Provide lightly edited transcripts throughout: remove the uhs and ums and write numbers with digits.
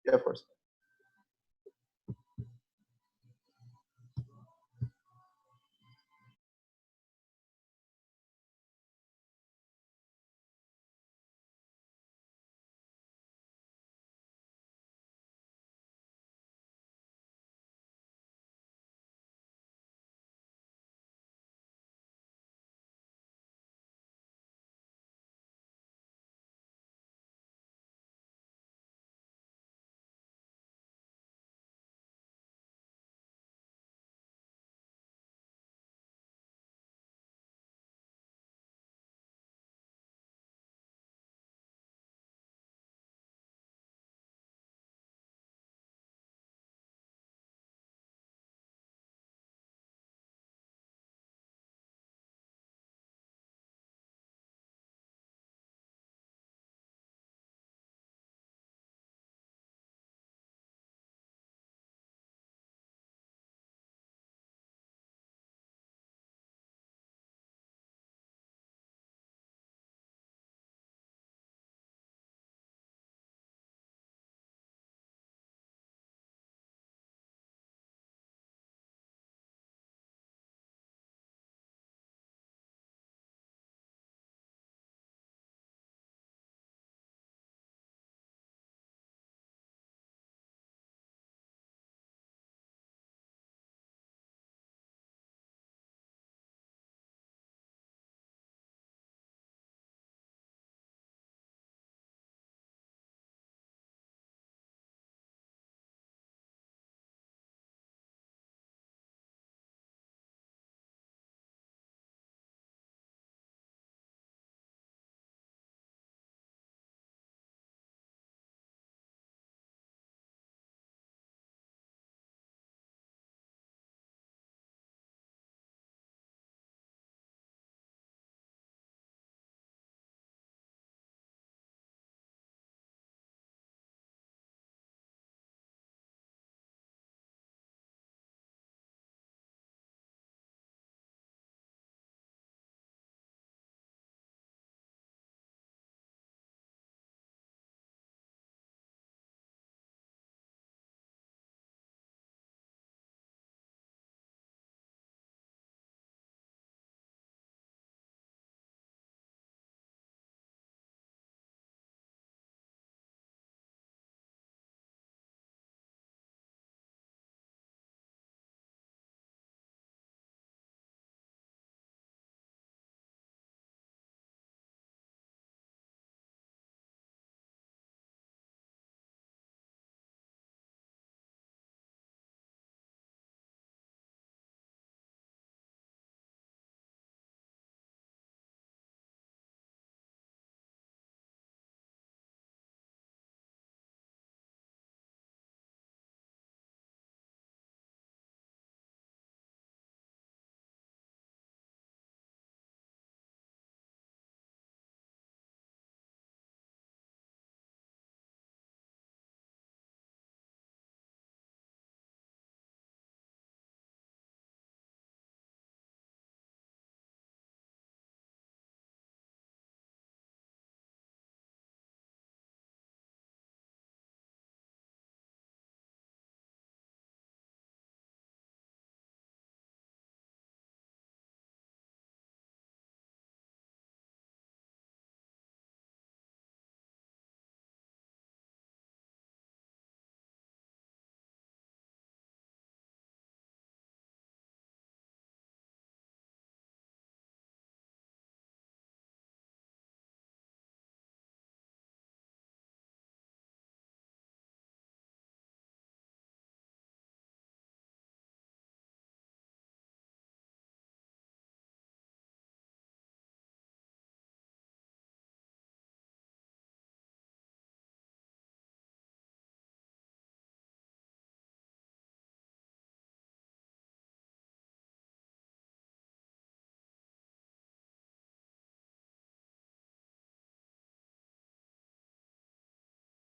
Yeah, of course.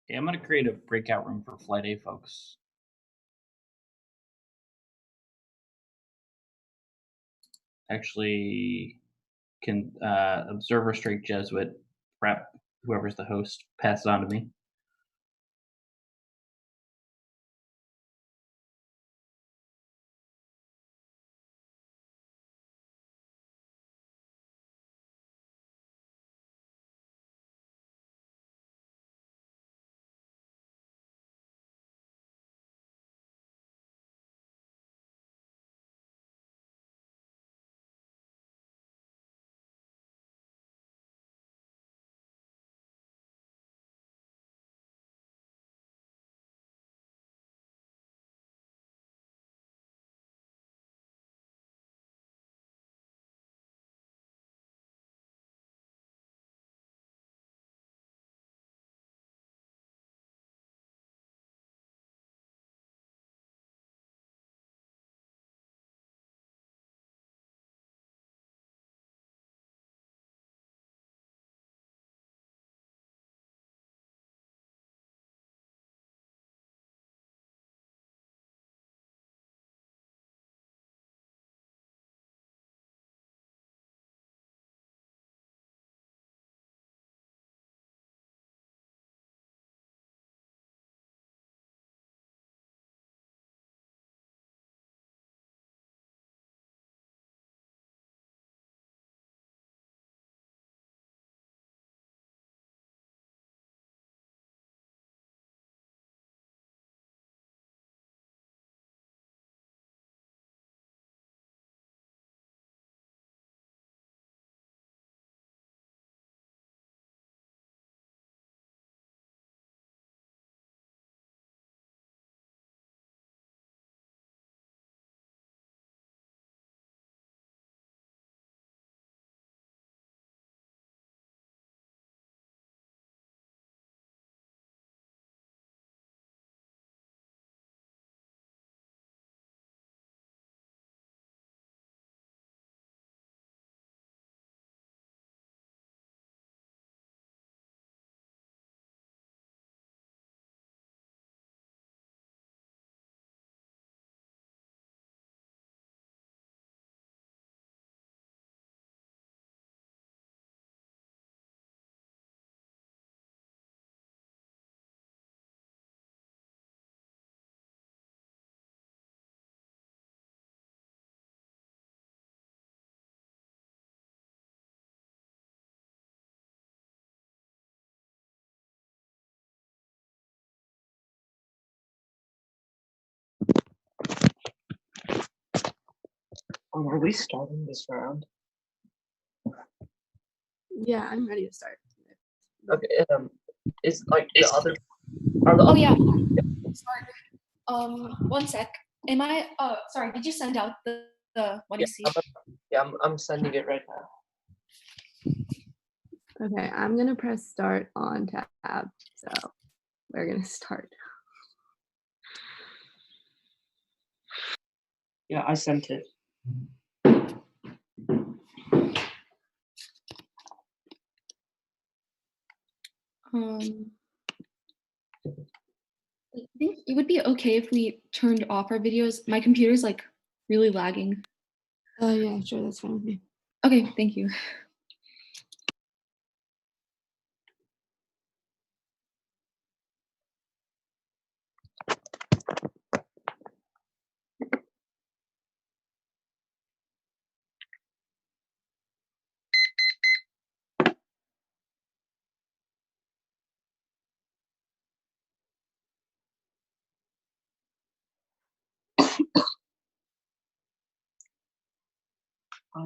Yeah, I'm gonna create a breakout room for Flight A folks. Actually, can Observer Strake Jesuit prep whoever's the host pass it on to me. Are we starting this round? Yeah, I'm ready to start. Okay. Is like the other? Are the other? Yeah. Sorry. 1 sec. Am I? Sorry. Did you send out the what you see? I'm sending it right now. Okay, I'm gonna press start on tab. So we're gonna start. Yeah, I sent it. I think it would be okay if we turned off our videos. My computer's like really lagging. Yeah, sure, that's fine with me. Okay, thank you.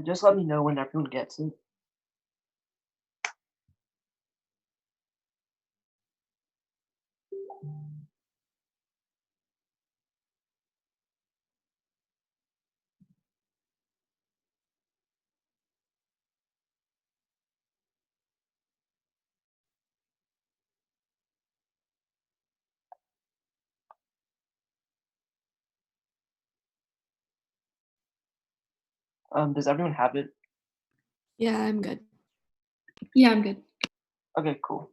Just let me know when everyone gets it. Does everyone have it? Yeah, I'm good. Yeah, I'm good. Okay, cool.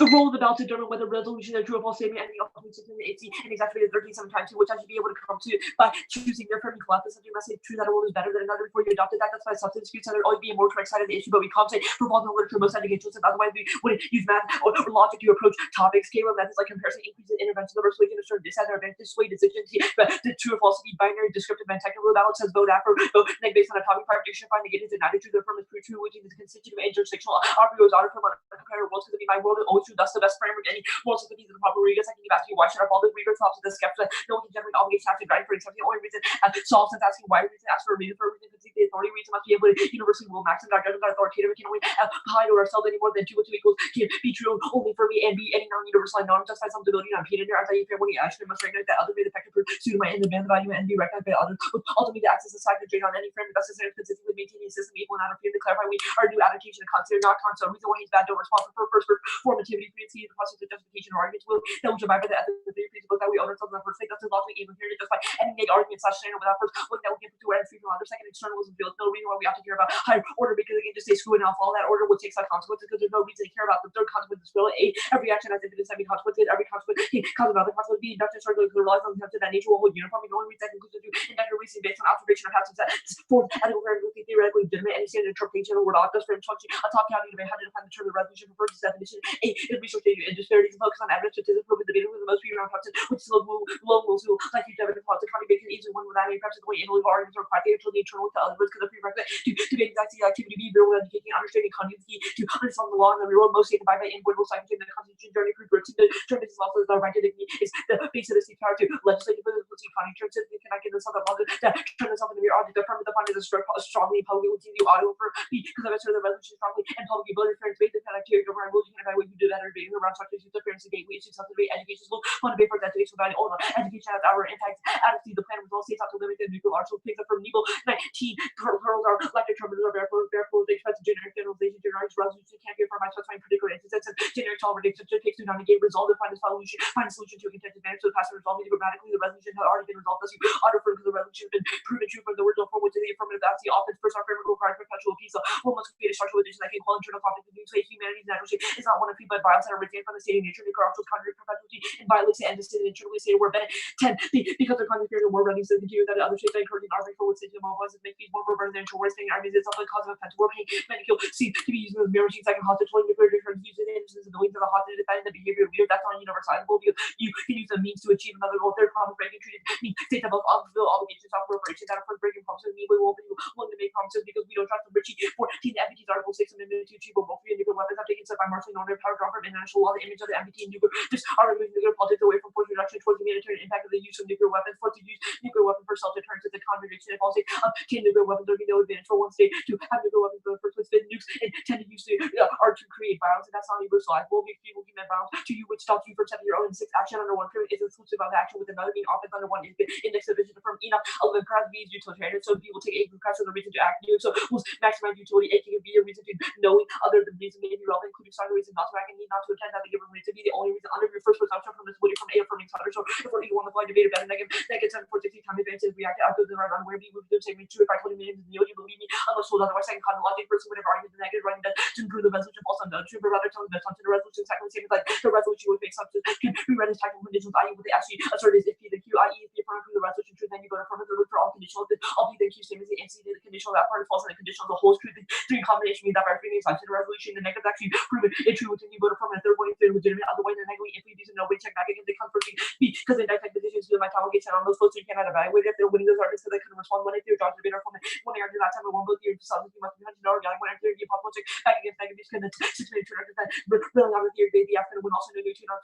The role of the ballot to determine whether resolution is true or false statement and the ultimate 680 and exactly 37 times, which I should be able to come to by choosing their firm and collapse the subject message true that a rule is better than another before you adopted that. That's why substance disputes are always be a more correct side of the issue, but we compensate for false in literature most educationalists, and otherwise we wouldn't use math or logic to approach topics. K-1 methods like comparison increases intervention of persuasion to certain this or advantage sway decision but the true or false to be binary, descriptive, and technical ballot says vote after vote based on a topic practitioner find negative and neither true the affirm is true, which is constitutive and intersectional operator auto from a comparative world to be my world and always true, thus the best framework any more sympathies in the proper readers. I can keep asking why should I follow the reader tops of the skeptic? No one can generate obligation to grind for accepting the only reason solves since asking why reason ask for a reason for a reason because the authority reason must be able to universally will maximize our judgment authoritative. We can only hide or ourselves any more than 2 with 2 equals can be true only for me and be any non-universal norm just by some ability not painted there as I fair when he actually must recognize that other made effective for suit my end demand value and be recognized by others with ultimately the access to side trade on any frame thus is consistent with maintaining a system equal and out of fear to clarify we are new adaptation and consider not concept reason why he's bad don't respond for first formativity frequency the process of justification or arguments will that will survive by the ethics of the theory principle that we own ourselves in the first place. That's logically even here just by any make arguments without first looking that we can put to our free from other second externalism feels no reason why we have to care about higher order because they can just say screw it and I'll follow that order will take such consequences because there's no reason to care about the third consequences will every action has infinite semi consequences every consequence cause another consequence be inductive circular because relies on the concept that nature will hold uniform and the only reason that conclusion to inductive reasoning based on observation of patterns that forms ethical paradigm theoretically legitimate any standard interpretation of the word object for instruction a top county debate how to define the term of resolution refers to definition is research and disparities and focus on evidence statistics proven the data with the most few round process which is low rules who like you evidence plots the contribution easily one without any perhaps the way analytical arguments are quite actually internal to others because the prerequisite to debate exactly activity be real educating understanding continuity to understand the law and the real most stated by inevitable science and the constitution journey through birth the term is also the right to dignity is the base of the state power to legislative political economy terms of connecting the southern mother that turn this up into the object the firm the fund is a strongly publicly within the audio for me because I've asserted the resolution strongly and publicly ability for based the connectivity over and will you can evaluate who did that or being around such issues the fairness of gateway issues something education school fund to pay for education value all education has our impact attitude the plan with all states have to limit the nuclear arsenal picks up from evil 19 pearls are electric terminals are therefore they expect generic generalization generic resolution can't be affirmed by specifying particular instances and generic toleration to takes to not negate resolve to find a solution to a contested advantage so the passive resolve grammatically the resolution has already been resolved thus you auto because the resolution has been proven true from the original form which is the affirmative that's the offense first our framework requires perpetual peace so one must create a structural addition that can call internal conflict and say humanity's natural shape is not one of feet but violence that originates from the state of nature nuclear arsenals contrary perpetuity and violence and distant internally say we're Bennett 10 because the conspiracy war running so continue that other states are encouraging arbitrary forward state to mobilize and make these more residential worst thing arguments itself like cause of offense war pain medical seems to be using those mirror machines that can hostage holding nuclear different uses and ability for the hostage to defend the behavior of weird that's not universalizable because you can use the means to achieve another goal. Third problem breaking treated means states have obligations of corporations that are for breaking promises mean we won't be willing to make promises because we don't trust the Richie 14 MPT's Article 6 Amendment to achieve a more free and nuclear weapons have taken step by martially normative power drawn from international law. The image of the MPT and nuclear just are removing nuclear politics away from force reduction towards the humanitarian impact of the use of nuclear weapons. For to use nuclear weapons for self-deterrence is a contradiction of policy of 10 nuclear weapons. There will be no advantage for one state to have nuclear weapons in the first place. Then nukes and tend to use are to create violence, and that's not universalizable. If people commit violence to you, which stops you from setting your own six action under one period is exclusive of action with another being offense under one index division from enough 11 perhaps be utilitarian. So people take a request as a reason to act. So will maximize utility. A can be a reason to knowing other than reason may be relevant, including starting reason not to act and need not to attend that the given reason to be the only reason under your first presumption from this would from a affirming other. So if we're equal on the fly debate about negative 10 for 60 time advances react out to the right unaware be moved to say me true if I 20 minutes you believe me unless told otherwise second kind of logic person whatever argument the negative running that to improve the resolution false on the true but rather telling the assumption the resolution exactly the same as like the resolution would make something can be read as technical conditions i.e. what they actually assert is if p the q i.e. if the affirmative the resolution true then you go to affirmative look for all conditional then all b then q same as the antecedent the conditional that part is false and the conditional the whole is true the three combination means that by framing assumption the resolution the negative actually proven it true within you go to affirmative third one if they're legitimate otherwise they're negatively if we do no way check back again they come for b because in that type positions you my promulgation on those folks you cannot evaluate if they're winning those arguments so they couldn't respond when if you're dodging debate or from when they argue that time it won't go through yourself you must be hunting or when I'm theory pop logic back against negative because the 6 minute turn that really on the theory baby after when also no new tune or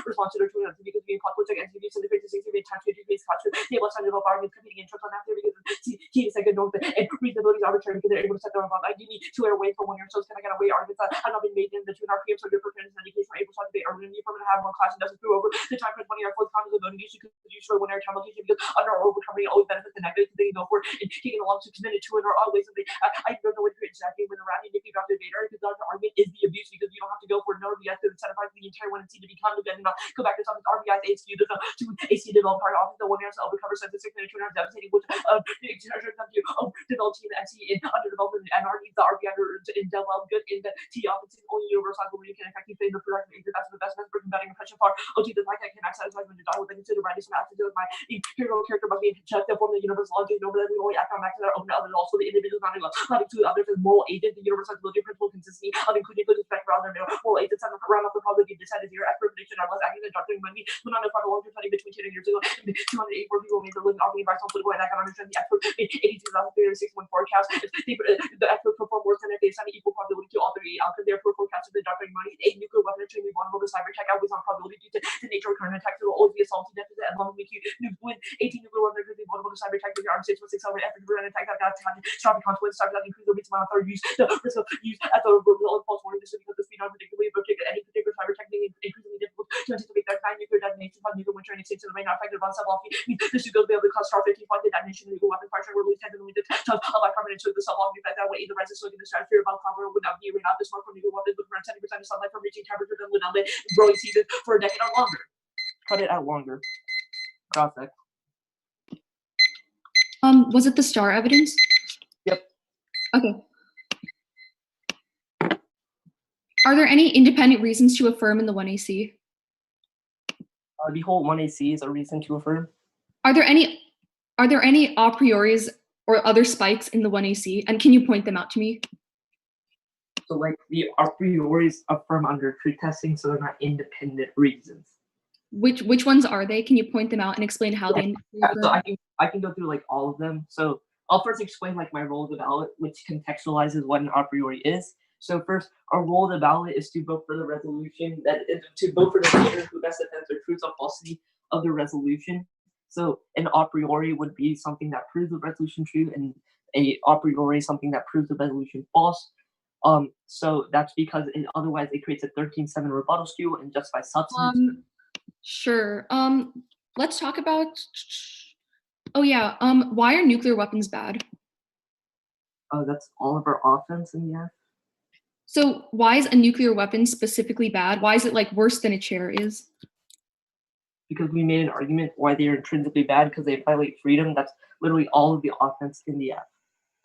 response to their tune because being pop logic and to the face 60 minute time to face culture they will send about arguments competing in terms on that theory because he is like a norm and reasonability is arbitrary because they're able to set their own bounds. You need to away from when you're so kind of get away arguments that have not been made in the 2.5 p.m. so your preference in any case for able to debate or when you're going to have one class and doesn't through over the time for 20 or 4 times of voting issue because you sure when you're time location because under or overcoming always benefits the negative they go for and taking along 6 minutes to it or always something I don't know what you're exactly when around you about the debater because the argument is the abuse because you don't have to go for no you have to incentivize the entire one and see to become the not go back to something RBI's HQ there's no to AC develop part of the 1 year so recover since the 6 minute 2 hours devastating which develop team MC in under development and needs the RBI in develop good in the T office only universal where you can effectively play the production that's the best bringing batting impression far OT the like I can access like when you die with the consider writing some actions with my hero character must be checked up from the universal logic over that we only act on max our own others also the individuals not to others as moral agent the universal principle consistency of including good respect for other moral agents and around the probability decided here at prediction I was acting in doctoring money when on the front long study between 10 years ago and 208 where people made the living offering advice on political and I can understand the effort 82,361 forecast the effort perform worse than if they assign equal probability to all three outcomes therefore forecasted the doctoring money a nuclear weapon extremely vulnerable to cyber attack always on probability due to the nature of current attacks it will always be a salty deficit as long as we keep win 18 nuclear weapons extremely vulnerable to cyber attack the armed states will 6 hour effort to prevent an attack that got catastrophic consequences cyber that increase the rates amount of use the risk of use at the result of false warning this is because the speed unpredictably but any particular cyber attack being increasingly difficult to anticipate that 9 nuclear detonations on nuclear winter and extinction of the rain not affected on sub-off means this is going to be able to cause star 15 the detonation of nuclear weapon fire will release 10 million tons of bicarbonate so the sub-off effect that way either rises so in the stratosphere about power would not be rain out this more from nuclear weapons with around 70% of sunlight from reaching temperature than would not let growing season for a decade or longer. Cut it out longer. Cross-check. Was it the star evidence? Yep. Okay. Are there any independent reasons to affirm in the 1AC? The whole 1AC is a reason to affirm. Are there any a prioris or other spikes in the 1AC? And can you point them out to me? So like the a prioris affirm under truth testing, so they're not independent reasons. Which ones are they? Can you point them out and explain how they? So I can go through like all of them. So I'll first explain like my role of the ballot, which contextualizes what an a priori is. So first, our role of the ballot is to vote for the resolution to vote for the leader who best defends the truth or falsity of the resolution. So an a priori would be something that proves the resolution true, and a priori something that proves the resolution false. So that's because otherwise it creates a 13-7 rebuttal skew and just by substance. Sure. Let's talk about. Oh yeah. Why are nuclear weapons bad? That's all of our offense in the F. So why is a nuclear weapon specifically bad? Why is it like worse than a chair is? Because we made an argument why they are intrinsically bad because they violate freedom. That's literally all of the offense in the F.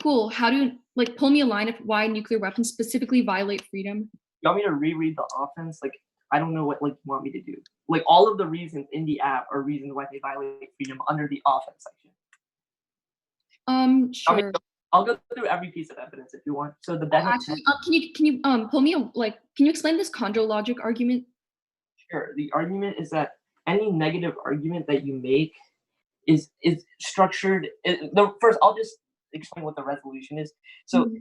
Cool. How do you pull me a line of why nuclear weapons specifically violate freedom? You want me to reread the offense? Like I don't know what you want me to do. Like all of the reasons in the app are reasons why they violate freedom under the offense section. Sure. I'll go through every piece of evidence if you want. So the Bennett Actually, can you pull me can you explain this condo logic argument? Sure. The argument is that any negative argument that you make is structured. First, I'll just explain what the resolution is. So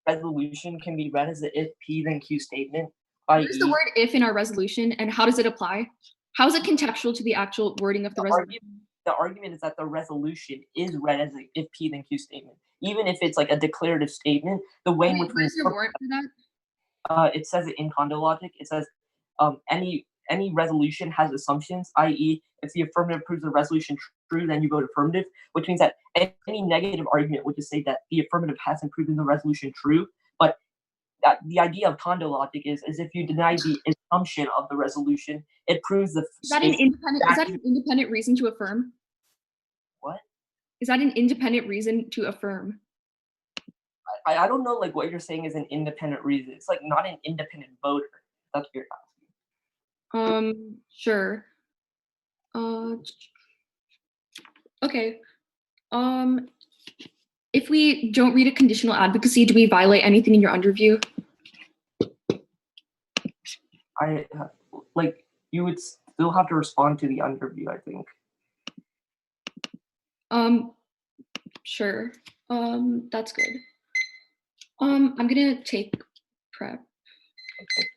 resolution can be read as the if P then Q statement. What is the word if in our resolution, and how does it apply? How is it contextual to the actual wording of the resolution? The argument is that the resolution is read as an if P then Q statement, even if it's like a declarative statement. The way in which where's your warrant for that? It says it in condo logic. It says any resolution has assumptions, i.e., if the affirmative proves the resolution true, then you vote affirmative, which means that any negative argument would just say that the affirmative hasn't proven the resolution true. But the idea of condo logic is if you deny the assumption of the resolution, it proves the Is that an independent reason to affirm? What? Is that an independent reason to affirm? I don't know like what you're saying is an independent reason. It's like not an independent voter. That's what you're asking. Sure. Okay. If we don't read a conditional advocacy, do we violate anything in your underview? You would still have to respond to the underview, I think. Sure. That's good. I'm gonna take prep. Okay.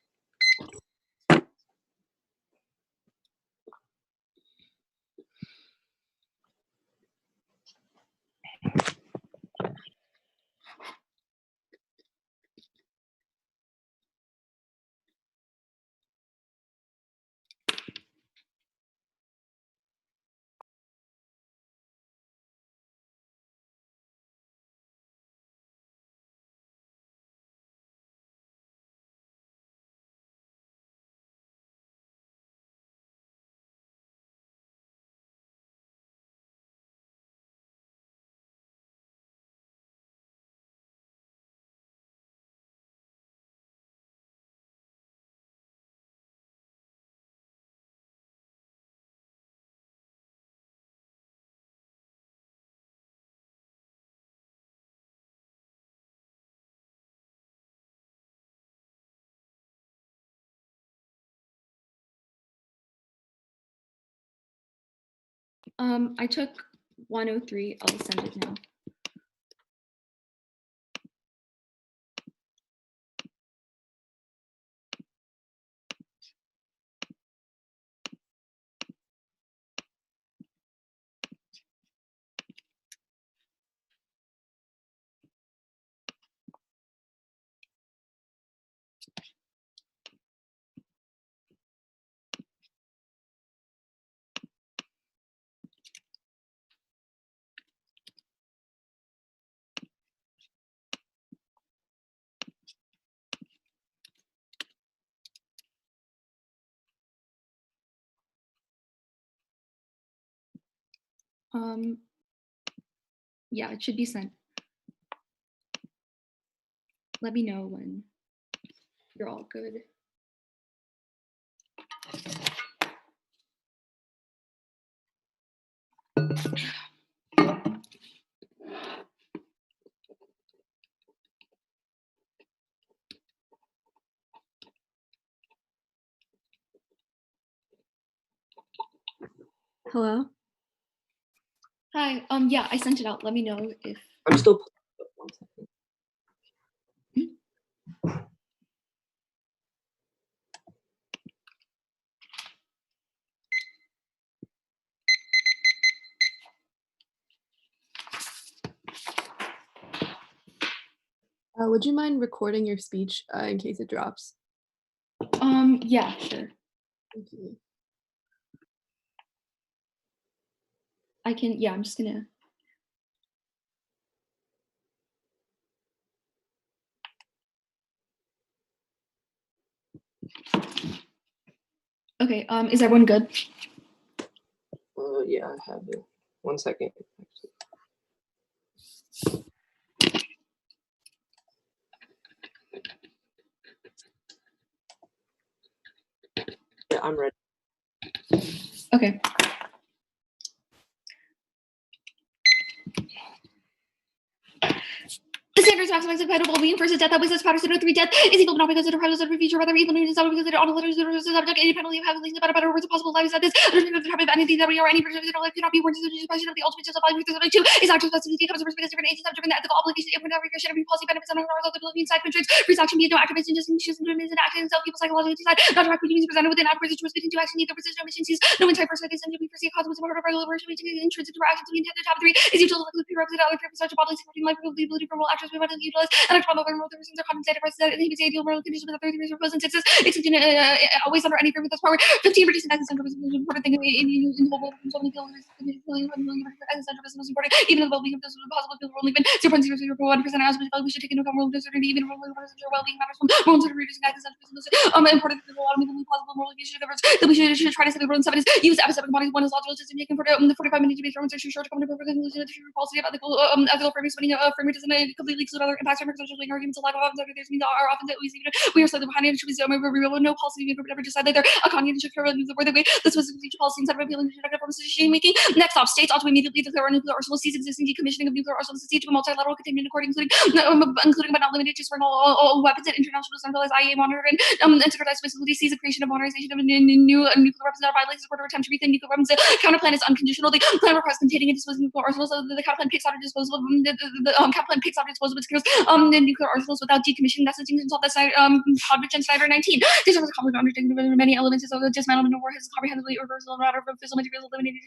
I took 103. I'll send it now. Yeah, it should be sent. Let me know when you're all good. Hello? Hi. Yeah, I sent it out. Let me know if I'm still. 1 second. Would you mind recording your speech in case it drops? yeah, sure. Thank you. I can, yeah, I'm just gonna. Okay, is everyone good? Yeah, I have it. 1 second. Yeah, I'm ready. Okay. The standards maximize the well being versus death that was this Patterson of 3 death is evil, but not because of the premise of the future, rather evil news is not because it on a letters of the subject, independently of having things about a better words of possible lives at this. Understanding the type of anything that we are, any particular life cannot be words of the question of the ultimate justified with the two is not just specificity comes from because different ages have different ethical obligations, and whenever you should every policy benefits and our ability inside constraints, free action be no activation, just choosing to admit and acting itself, people psychologically decide not to act when you presented with an adequate choice to action, neither precision or mission sees no entire first ideas and to be foresee consequences of our liberation, which is intrinsic to our actions. We intend to top 3 is usually the prerequisite other purpose such a bodily supporting life with the ability for all actions we might utilize and act on other moral reasons are compensated for that he was ideal moral conditions with the 30 reasons and 6s except always under any agreement that's power 15 reducing existential is the important thing in whole world from so many people most important even the well-being of those possible people only been 0.001% as we should take into account moral uncertainty even moral well-being matters from moral uncertainty reducing existential important that a lot of possible moral issues that we should try to say the rule in 7 is use episodic bodies 1 is logical system making for the 45 minutes to be thrown so short to come to perfect conclusion of the policy of ethical framing spinning framing doesn't completely exclude other impacts from essentially arguments a lack of there's means are often that we are slightly behind it should be no policy we could ever decide that they're a cognitive should care the way the specific future policy instead of appealing to effective forms of decision making. Next off, states ought to immediately declare a nuclear arsenal, cease existing decommissioning of nuclear arsenals, and cease to a multilateral containment accord, including but not limited to certain all weapons and international centralized IAEA monitored and secretized facilities, cease the creation of modernization of new nuclear weapons that violates support or attempt to rethink nuclear weapons. The counterplan is unconditional. The plan requires containing and disposing of nuclear arsenals. The counterplan picks out or disposal of the counterplan picks out or disposal of its the nuclear arsenals without decommissioning. That's the thing until that's Hodvich and Snyder 19. These are the complex undertaking of many elements of the dismantlement of war has comprehensively reversal matter of fissile materials eliminated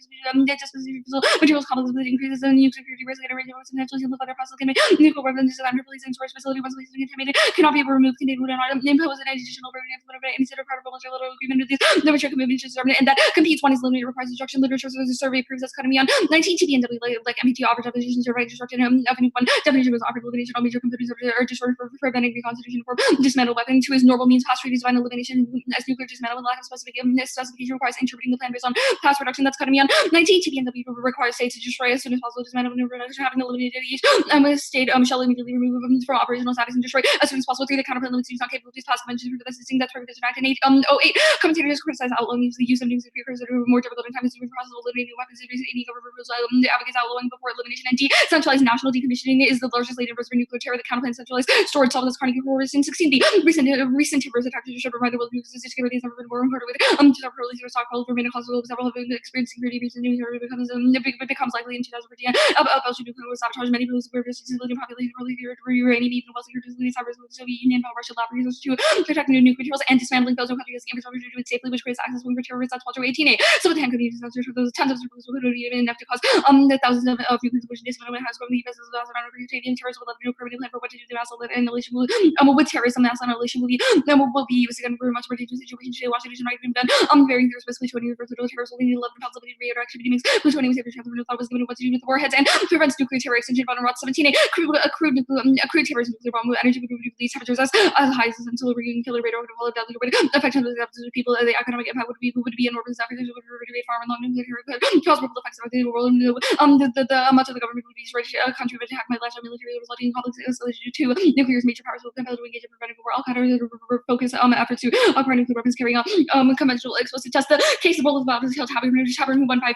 materials complex increases in nuclear security risk and radio potentially simplify their process can make nuclear weapons designed for releasing storage facility once released and contaminated cannot be removed, contained within an impose an additional burden of any sort of protocol multilateral agreement with these the mature commitment to and that competes one is limited requires instruction literature so the survey proves that's cutting me on 19 TBNW like MPT offered definitions to write destruction of any one definition was offered elimination of major computers or disorder for preventing reconstitution for dismantle weapon. 2 is normal means past redesign elimination as nuclear dismantle with lack of specification requires interpreting the plan based on past reduction that's cutting me on 19 TBNW requires states to destroy as soon as possible dismantle and reduction having eliminated each state shall immediately remove them from operational status and destroy as soon as possible 3 the counterplan limits use not capable of these past conventions for this thing that's prohibited act in 8 commentators criticize outlawing the use of nuclear precursors that are more difficult in time as the process of eliminating weapons and any government proposal advocates outlawing before elimination and D centralized national decommissioning is the largest latent risk for nuclear terror. The counterplan centralized storage solves chronic horrors in 16D recent terrorist attacks should provide the world because this security has never been more harder with to release or stockpile for many causes several have experienced security reasons nuclear becomes likely in 2014 Belgian nuclear will sabotage many people's civilian population uranium even while security cyber Soviet Union Russia lab resources to protect new nuclear materials and dismantling those countries infrastructure to do it safely which creates access for terrorists that's Walter 18A so the hand could be used for those tons of circles would even enough to cause the thousands of nuclear which dismantlement has grown the US as well as around terrorism will have no permanent plan for what to do the mass annihilation will with terrorism mass annihilation will be used again for a much more dangerous situation today Washington right being done varying their especially 20 years versus terrorists will need 11 pounds of radioactivity makes plutonium safer chance of no thought was given what to do with the warheads and prevents nuclear terror extension on Rot 17 accrued terrorism nuclear bomb with energy would release temperatures as high as until reading killer radioactive all of deadly would affect hundreds of people the economic impact would be enormous after would radiate far and long nuclear cause ripple effects around the world the much of the government would be ready country would attack my lifetime military resulting in conflicts to nuclear's major powers will compel to engage in preventing war Al-Qaeda focus efforts to acquire nuclear weapons carrying out conventional explosive tests the case of Bullets about this hill having 1.5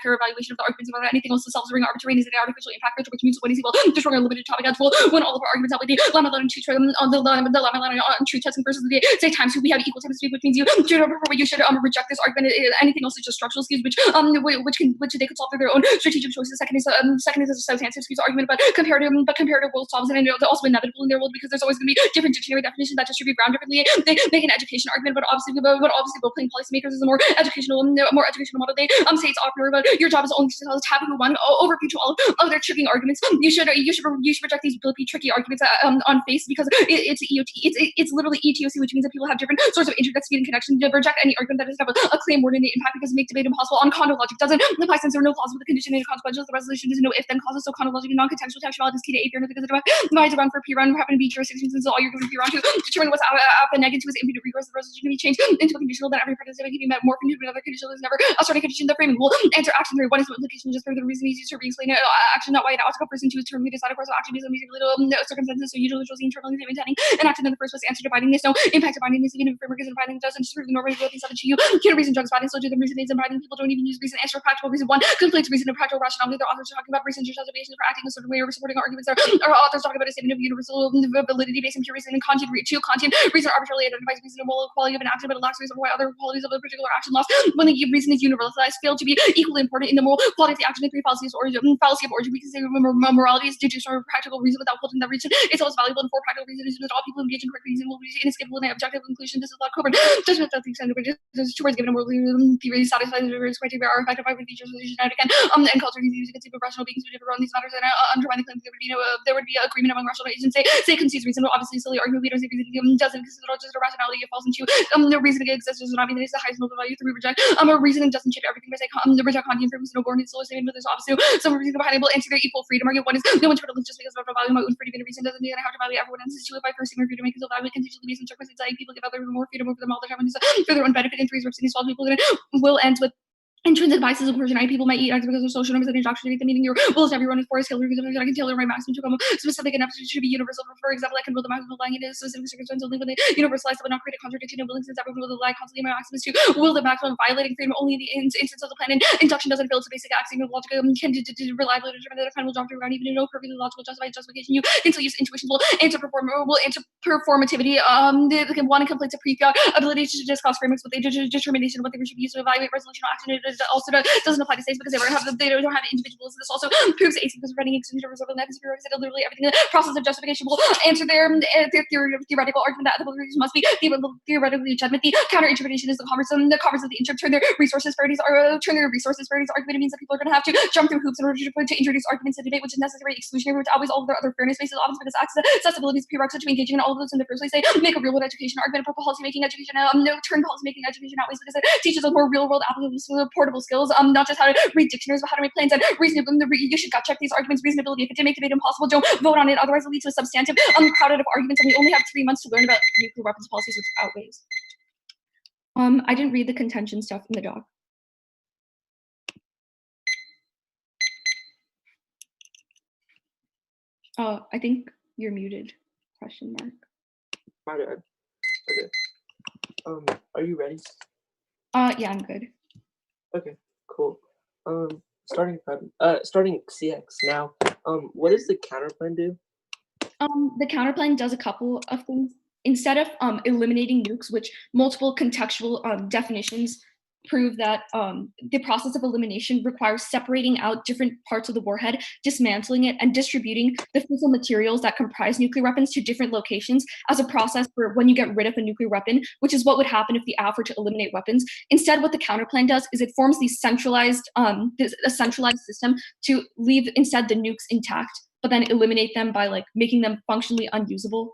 fair evaluation of the arguments about anything else the self-serving arbitrary is an artificial impact which means when is equal destroying a limited topic as well when all of our arguments outweigh the llama on truth testing versus the say times we have equal time to speak which means you should reject this argument anything else is just structural skills which they could solve through their own strategic choices second is a substantive excuse argument but comparative world solves it and they're also inevitable in their world because there's always going to be different dictionary definitions that distribute around differently they make an education argument but obviously role-playing policymakers is a more educational model they say it's optional but your job is only to tell us taboo one overview to all of their tricking arguments you should reject these tricky arguments on face because it's EOT it's literally ETOC which means that people have different sorts of internet speed and connection to reject any argument that doesn't have a claim word in it impact because it makes debate impossible on condo logic doesn't apply since there are no clauses with the condition and consequential the resolution is no if then clauses so condo logic and non-contextual textuality is key to A fairness because it divides around for P round happen to be jurisdictions and so all you're going to be around to determine what's out the negative is imputed regress the resolution can be changed into a conditional that every participant can be met more into another conditional is never a starting condition the framing will answer action 3 one is the implication just for the reason easy to re-explain action not why an outcome person to is terminally decide a course of action based on circumstances so usually shows the internal intending and action in the first place answer dividing this no impact dividing this even if framework is dividing doesn't just prove the normative growth inside to you can't reason drugs body so do the reason is dividing people don't even use reason answer practical reason one conflicts reason and practical rationality their authors are talking about reason justification for acting a certain way or supporting arguments there are authors is talking about a statement of universal validity based on pure reason and Kantian reason arbitrarily identifies reasonable quality of an action, but it lacks reason why other qualities of a particular action lost when the reason is universalized, fail to be equally important in the moral quality of the action. The three fallacies or fallacy of origin, because morality is due to sort of practical reason without holding that reason. It's always valuable and for practical reasons that all people engage in correct reason will be inescapable in objective conclusion. This is a lot Coburn. Judgment that the extent of which is towards given a moral theory satisfies the various criteria are affected by the features of the genetic and culture used to conceive of rational beings who differ on these matters and undermine the claim that there would be agreement among rational agents. Say concedes reason, well, obviously silly argument leaders say reason doesn't exist at all, just a rationality it falls into. No reasoning exists does not mean that it's the highest moral value through reject. Reasoning doesn't shape everything by saying the reject Kantian for no born is still statement with this opposite. Some reason behind able answer their equal freedom. Argument one is no one's privilege just because of value my own freedom and reason doesn't mean I have to value everyone else's too. If I first seem freedom because of value contingently based on circumstances, people give other more freedom over them all the time and for their own benefit and three reps in these small people will end with intrinsic biases of coercion. People might eat eggs because of social norms and indoctrinate the meaning your will is everyone is forced Hillary because I can tailor my maximum to become specific enough to be universal. For example, I can will the maximum lying in a specific circumstance only when they universalize but not create a contradiction in willing since everyone will lie constantly my maximum is to will the maximum violating freedom only in the instance of the plan and induction doesn't fail. It's a basic axiom of logic can reliably determine that a plan will drop through without even no perfectly logical justification. You until use intuition will answer performativity. One completes a pre-fiat ability to discuss frameworks with a determination of what they should be used to evaluate resolution action. It is also doesn't apply to states because they don't have individuals. This also proves AC because running extension of reserve networks because literally everything in the process of justification will answer their theoretical argument that the beliefs must be theoretically legitimate. The counter interpretation is the converse of the interest turn their resources priorities argument. It means that people are going to have to jump through hoops in order to introduce arguments in debate, which is necessary exclusionary, which always all of their other fairness bases often because accessibility is prerequisite to engaging in all of those in the first place. They make a real world education argument for policy making education. Turn policy making education outweighs because it teaches us more real world applicable portable skills. Not just how to read dictionaries, but how to make plans and reasonability. You should gut check these arguments' reasonability. If it did make debate impossible, don't vote on it. Otherwise, it'll lead to a substantive, crowded of arguments, and we only have 3 months to learn about nuclear weapons policies, which outweighs. I didn't read the contention stuff in the doc. I think you're muted. Question mark. My bad. Okay. Are you ready? Yeah, I'm good. Okay, cool. Starting CX now. What does the counterplan do? The counterplan does a couple of things. Instead of eliminating nukes, which multiple contextual definitions prove that the process of elimination requires separating out different parts of the warhead, dismantling it, and distributing the fissile materials that comprise nuclear weapons to different locations as a process for when you get rid of a nuclear weapon, which is what would happen if the AF were to eliminate weapons. Instead, what the counterplan does is it forms these centralized, a centralized system to leave instead the nukes intact, but then eliminate them by like making them functionally unusable.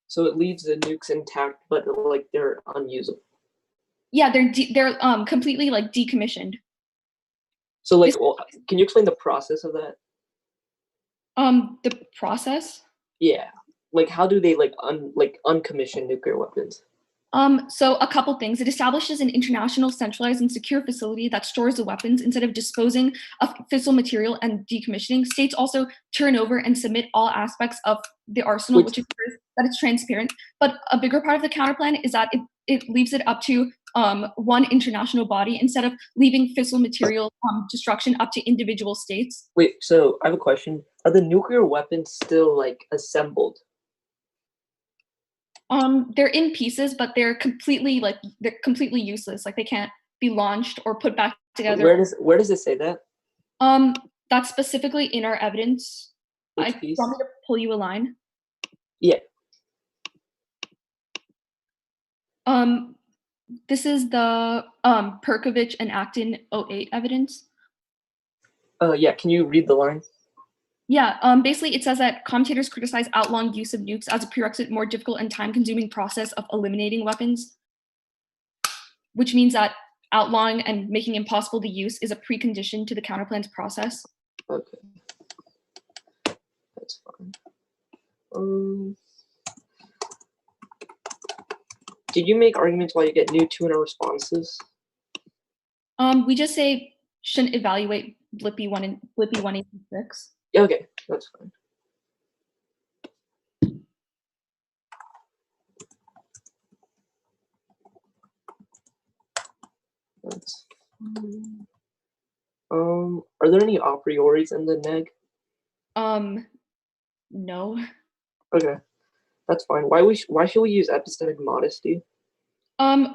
So it leaves the nukes intact, but like they're unusable. Yeah, they're completely like decommissioned. So like, can you explain the process of that? The process? Yeah, like how do they like uncommission nuclear weapons? So a couple things. It establishes an international centralized and secure facility that stores the weapons instead of disposing of fissile material and decommissioning. States also turn over and submit all aspects of the arsenal, which ensures that it's transparent. But a bigger part of the counterplan is that it leaves it up to one international body instead of leaving fissile material destruction up to individual states. Wait, so I have a question. Are the nuclear weapons still like assembled? They're in pieces, but they're completely useless. Like they can't be launched or put back together. Where does it say that? That's specifically in our evidence. Which piece? Want me to pull you a line? Yeah. This is the Perkovich and Acton 08 evidence. Yeah, can you read the line? Yeah, basically it says that commentators criticize outlawing use of nukes as a prerequisite, more difficult and time-consuming process of eliminating weapons, which means that outlawing and making impossible the use is a precondition to the counterplan's process. Okay. That's fine. Did you make arguments while you get new tuner responses? We just say shouldn't evaluate Blippi 1 and Blippi 186. Okay, that's fine. That's fine. Are there any a prioris in the neg? no. Okay, that's fine. Why should we use epistemic modesty?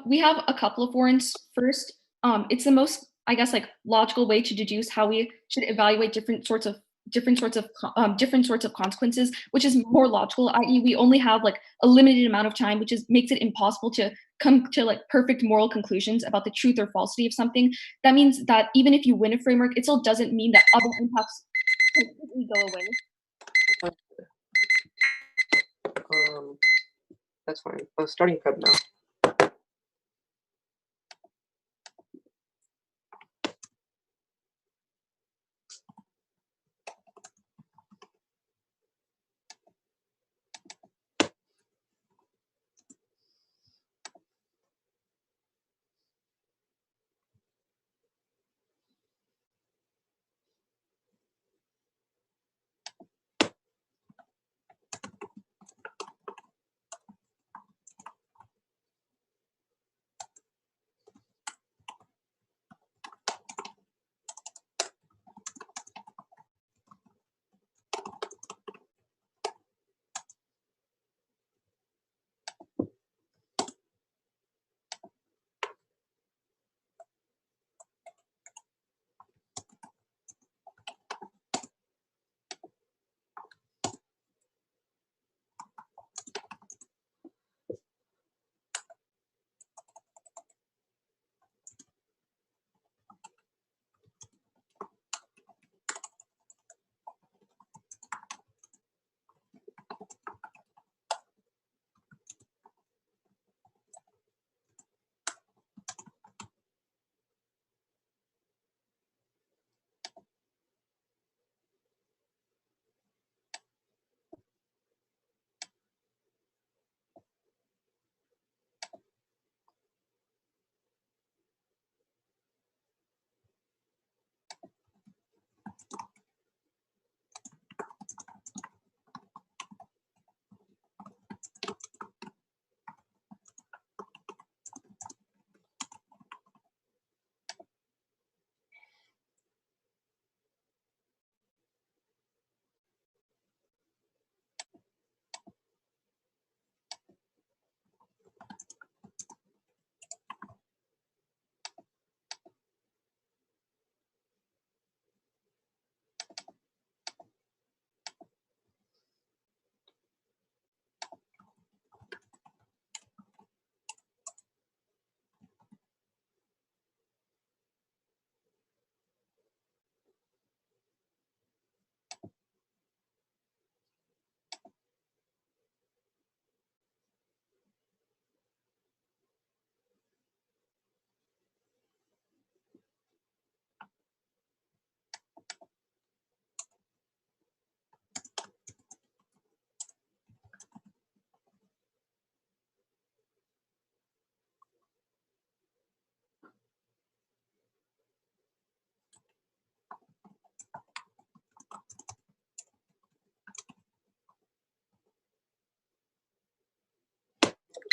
We have a couple of warrants. First, it's the most, I guess, like logical way to deduce how we should evaluate different sorts of consequences, which is more logical, i.e., we only have like a limited amount of time, which makes it impossible to come to like perfect moral conclusions about the truth or falsity of something. That means that even if you win a framework, it still doesn't mean that other impacts completely go away. That's fine. Starting prep now.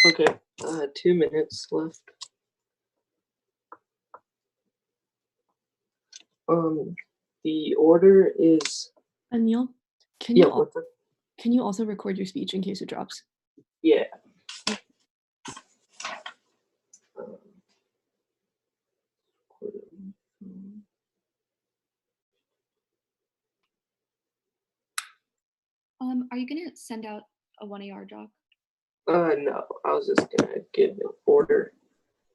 Okay, 2 minutes left. The order is Anil, can yeah. you can you also record your speech in case it drops? Yeah. Are you gonna send out a 1 AR doc? No, I was just gonna give an order.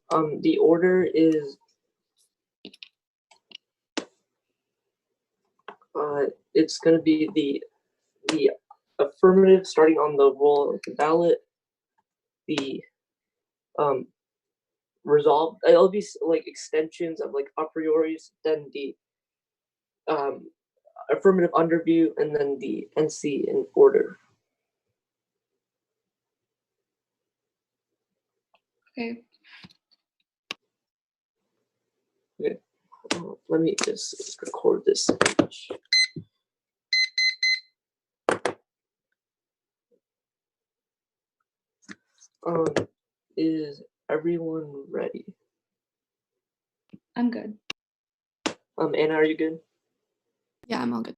The order is it's gonna be the affirmative starting on the roll of the ballot. The resolve. It'll be like extensions of like a prioris. Then the affirmative underview, and then the NC in order. Okay. Okay. Let me just record this speech. Is everyone ready? I'm good. Anna, are you good? Yeah, I'm all good.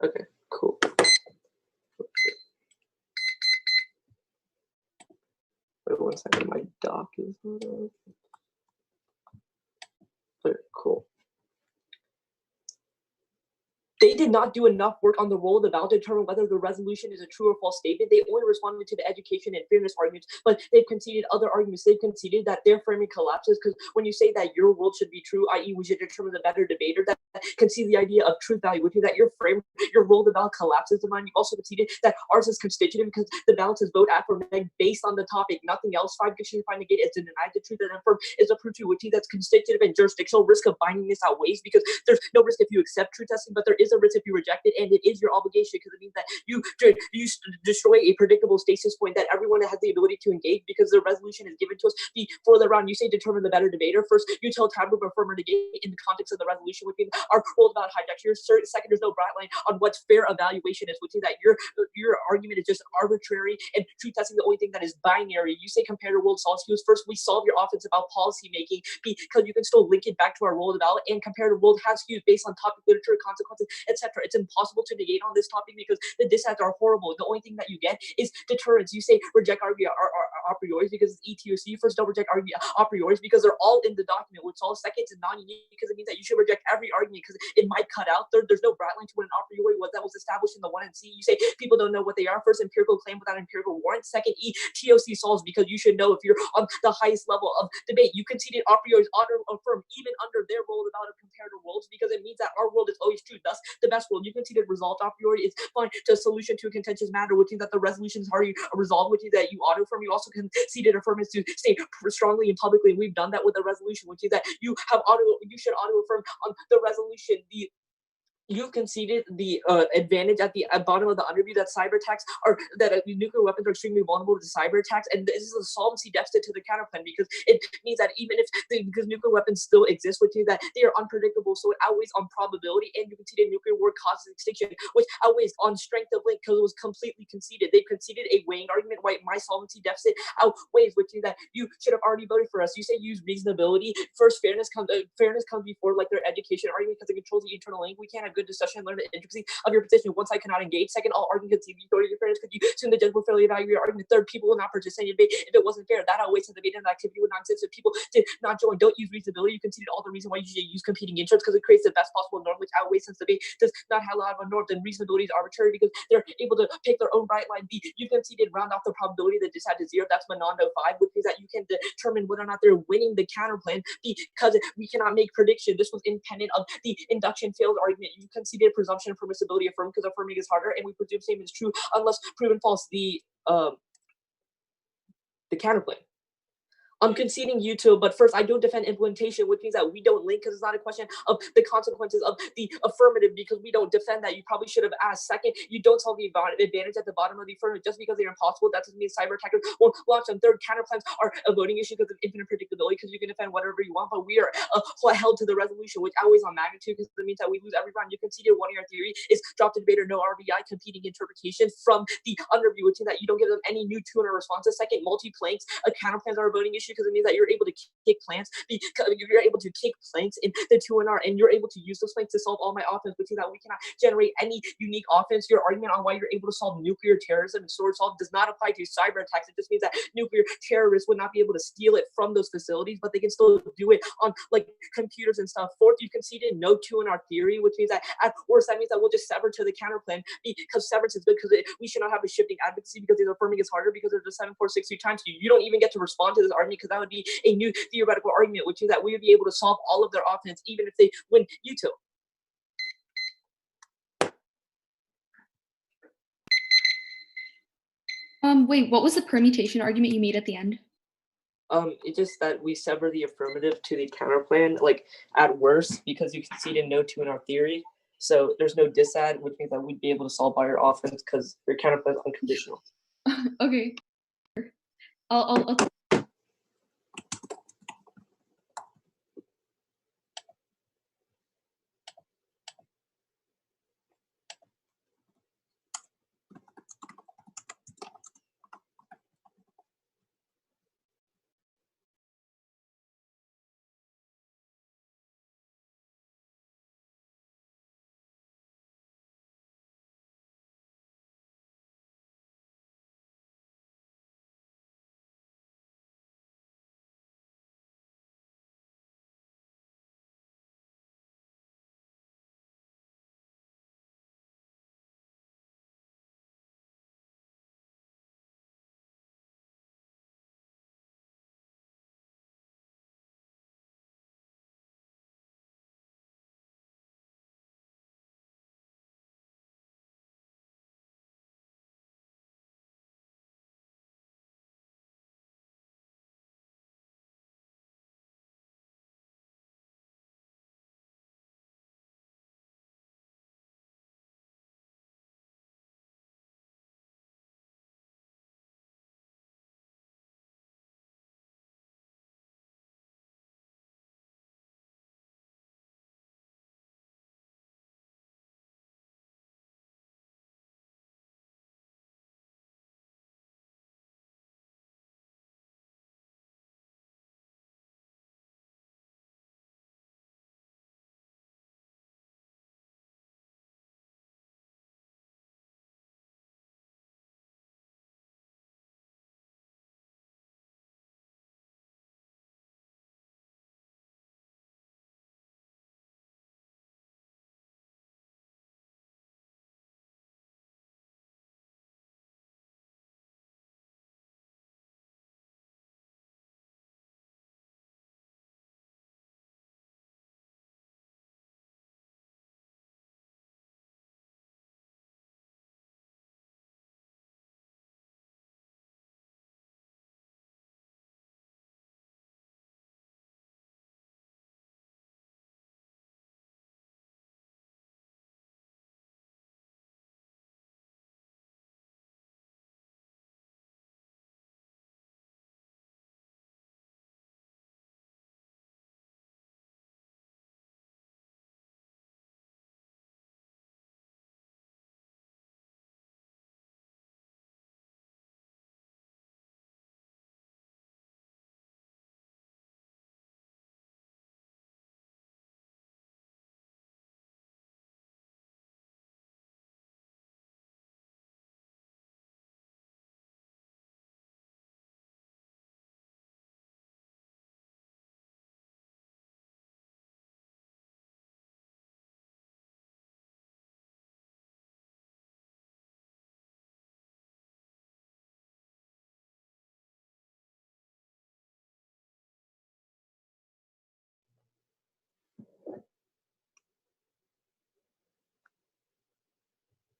Okay, cool. Wait 1 second, my doc is not up. Very cool. They did not do enough work on the role of the ballot to determine whether the resolution is a true or false statement. They only responded to the education and fairness arguments, but they've conceded other arguments. They've conceded that their framing collapses because when you say that your world should be true, i.e., we should determine the better debater, that concede the idea of truth value, which is that your role of the ballot collapses the mind. You've also conceded that ours is constitutive because the ballot is vote affirmative based on the topic, nothing else. 5 conditions find negate is to deny the truth and affirm is a proof to which that's constitutive and jurisdictional. Risk of binding this outweighs because there's no risk if you accept truth testing, but there is a risk if you reject it, and it is your obligation because it means that you destroy a predictable stasis point that everyone has the ability to engage because the resolution is given to us before the round. You say determine the better debater. First, you tell taboo affirm or negate in the context of the resolution, which means our role about hijack here. Second, there's no bright line on what fair evaluation is, which is that your argument is just arbitrary and truth testing the only thing that is binary. You say comparative world solves cues. First, we solve your offense about policy making because you can still link it back to our role of the ballot, and comparative world has cues based on topic, literature, consequences, etc. It's impossible to negate on this topic because the dissents are horrible. The only thing that you get is deterrence. You say reject argue a priori because it's ETOC. First, don't reject argue a priori because they're all in the document. Which all second is non-unique because it means that you should reject every argument because it might cut out. Third, there's no bright line to what an a priori was that was established in the 1 and C. You say people don't know what they are. First, empirical claim without empirical warrant. Second, ETOC solves because you should know if you're on the highest level of debate. You conceded a priori auto affirm even under their role about a comparative worlds because it means that our world is always true. Thus, the best world. You conceded result a priori is fine to a solution to a contentious matter, which means that the resolution is already resolved, which is that you auto affirm. You also conceded affirmance to state strongly and publicly, and we've done that with the resolution, which is that you should auto affirm on the resolution. You've conceded the advantage at the bottom of the underview that cyber attacks are that nuclear weapons are extremely vulnerable to cyber attacks, and this is a solvency deficit to the counterplan because it means that even if because nuclear weapons still exist, which is that they are unpredictable, so it outweighs on probability, and you conceded nuclear war causes extinction, which outweighs on strength of link because it was completely conceded. They've conceded a weighing argument why my solvency deficit outweighs, which is that you should have already voted for us. You say use reasonability. First, fairness comes before like their education argument because it controls the internal link. We can't have good discussion and learn the intricacies of your position. One side cannot engage. Second, all arguments concede the authority of fairness because you assume the judge will fairly evaluate your argument. Third, people will not participate in debate if it wasn't fair. That outweighs the debate and the activity would not exist if people did not join. Don't use reasonability. You conceded all the reason why you should use competing interests because it creates the best possible norm, which outweighs since debate does not have a lot of a norm. Then reasonability is arbitrary because they're able to pick their own bright line. You conceded round off the probability that just had to zero. That's Monondo 5, which is that you can determine whether or not they're winning the counterplan because we cannot make prediction. This was independent of the induction failed argument. You conceded presumption permissibility affirmed because affirming is harder, and we presume statement is true unless proven false. The counterplan. I'm conceding you too, but first I don't defend implementation, which means that we don't link because it's not a question of the consequences of the affirmative because we don't defend that. You probably should have asked. Second, you don't solve the advantage at the bottom of the affirmative just because they're impossible. That doesn't mean cyber attackers won't launch them. Third, counterplans are a voting issue because of infinite predictability because you can defend whatever you want, but we are held to the resolution, which outweighs on magnitude because it means that we lose every round. You conceded one of your theory is drop the debater, no RBI, competing interpretation from the underview, which is that you don't give them any new tuner responses. Second, multi-planks, counterplans are a voting issue because it means that you're able to kick plants because you're able to kick planks in the 2NR and you're able to use those planks to solve all my offense, which is that we cannot generate any unique offense. Your argument on why you're able to solve nuclear terrorism and sword solve does not apply to cyber attacks. It just means that nuclear terrorists would not be able to steal it from those facilities, but they can still do it on like computers and stuff. Fourth, you conceded no 2NR theory, which means that at worst that means that we'll just sever to the counterplan because severance is good because we should not have a shifting advocacy because the affirming is harder because there's a 7 4 6 3 times you don't even get to respond to this argument because that would be a new theoretical argument, which is that we would be able to solve all of their offense even if they win U2. Wait, what was the permutation argument you made at the end? It's just that we sever the affirmative to the counterplan, like at worst, because you conceded no 2NR theory. So there's no disad, which means that we'd be able to solve by your offense because your counterplan is unconditional. Okay. I'll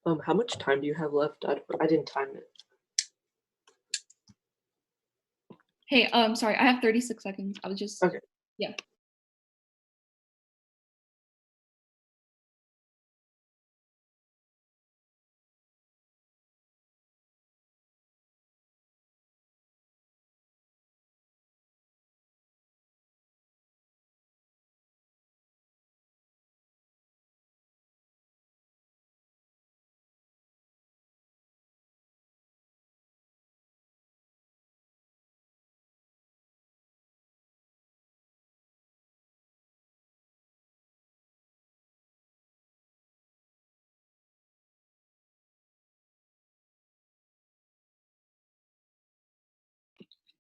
How much time do you have left? I didn't time it. Hey, sorry, I have 36 seconds. I was just Okay. Yeah.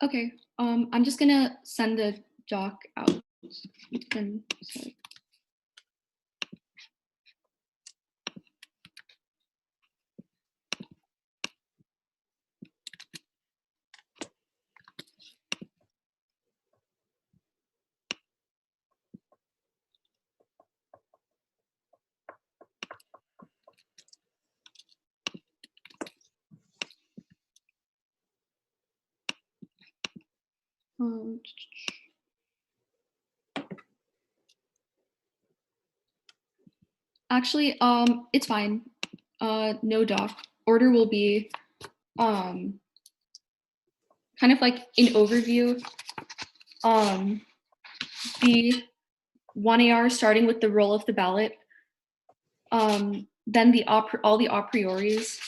Okay. I'm just gonna send the doc out. And sorry. Actually, it's fine. No doc. Order will be kind of like an overview. The 1AR starting with the roll of the ballot. Then all the a prioris.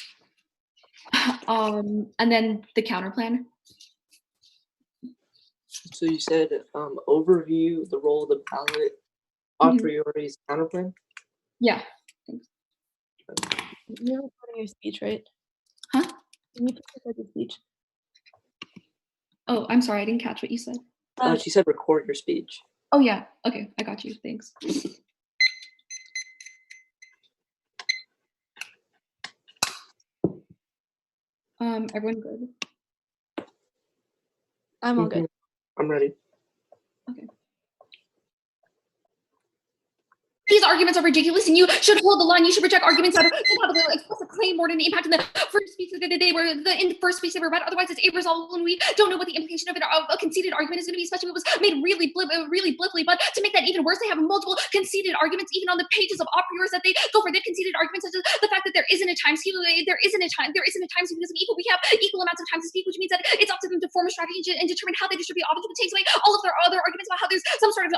And then the counter plan. So you said overview, the role of the ballot, a priori's counter plan? Yeah. Thanks. You're recording your speech, right? Huh? Can you record your speech? Oh, I'm sorry, I didn't catch what you said. She said record your speech. Oh yeah, okay, I got you, thanks. Everyone good? I'm all good. I'm ready. Okay. These arguments are ridiculous, and you should hold the line. You should reject arguments that have an explicit claim more than the impact in the first speech that they were in the first speech they were read. Otherwise, it's irresolvable, and we don't know what the implication of a conceded argument is going to be, especially if it was made really blippily. But to make that even worse, they have multiple conceded arguments, even on the pages of a prioris that they go for. They've conceded arguments such as the fact that there isn't a time scheme. There isn't a time scheme because we have equal amounts of time to speak, which means that it's up to them to form a strategy and determine how they distribute options. It takes away all of their other arguments about how there's some sort of